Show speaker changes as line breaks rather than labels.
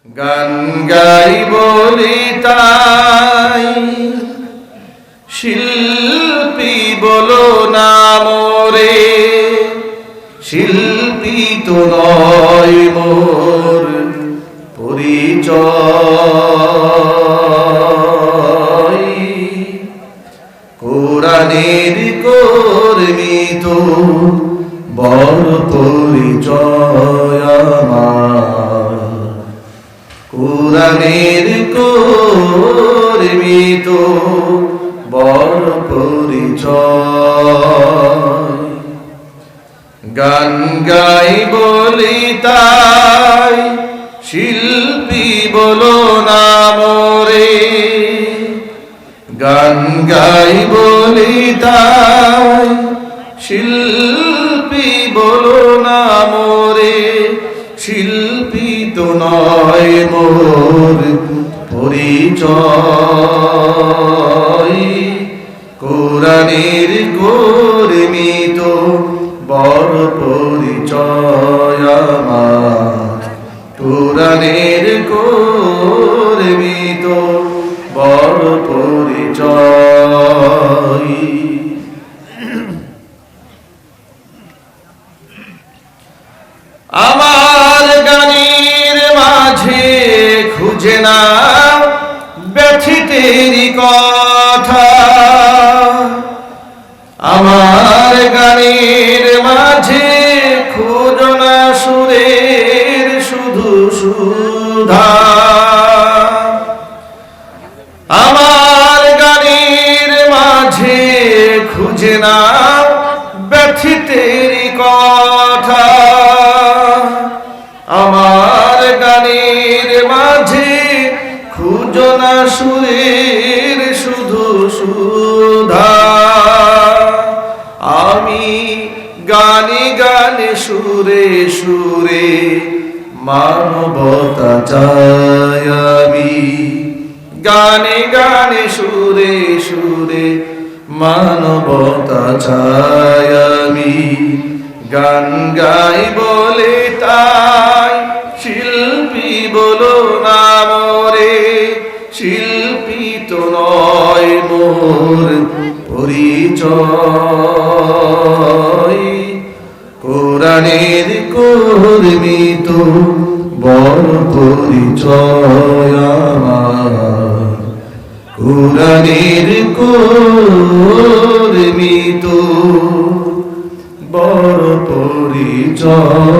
গান গাই বলি তাই শিল্পী বলো না মোরে, শিল্পী তো নয় মোর পরিচয়। কোরআনের কর্মী তো বড় পরিচয় আমার, কোরআনের কর্মী তো বড় পরিচয়। গান গাই বলি তাই শিল্পী বলো না মোরে, গান গাই বলি তাই শিল্পী বলো না মোরে, শিল্পী তো নয় মোর পরিচয়। কোরআনের কর্মী তো বড় পরিচয় আমার, কোরআনের কর্মী তো বড় পরিচয়। আমার গানের মাঝে খুঁজে না ব্যথিতেরই কথা, আমার গানের মাঝে খুঁজো না সুরের শুধু সুধা, আমার গানের মাঝে খুঁজে না ব্যথিতেরই কথা, আমার গানের মাঝে খুঁজো না সুরের শুধু সুধা। আমি গানে গানে সুরে সুরে মানবতা চাই, আমি গানে গানে সুরে সুরে মানবতা চাই আমি। গান গাই বলে তাই শিল্পী বলো না মোরে, শিল্পী তো নয় মোর পরিচয়। কোরআনের কর্মী তো বড় পরিচয় আমার, কোরআনের কর্মী তো বড় পরিচয়।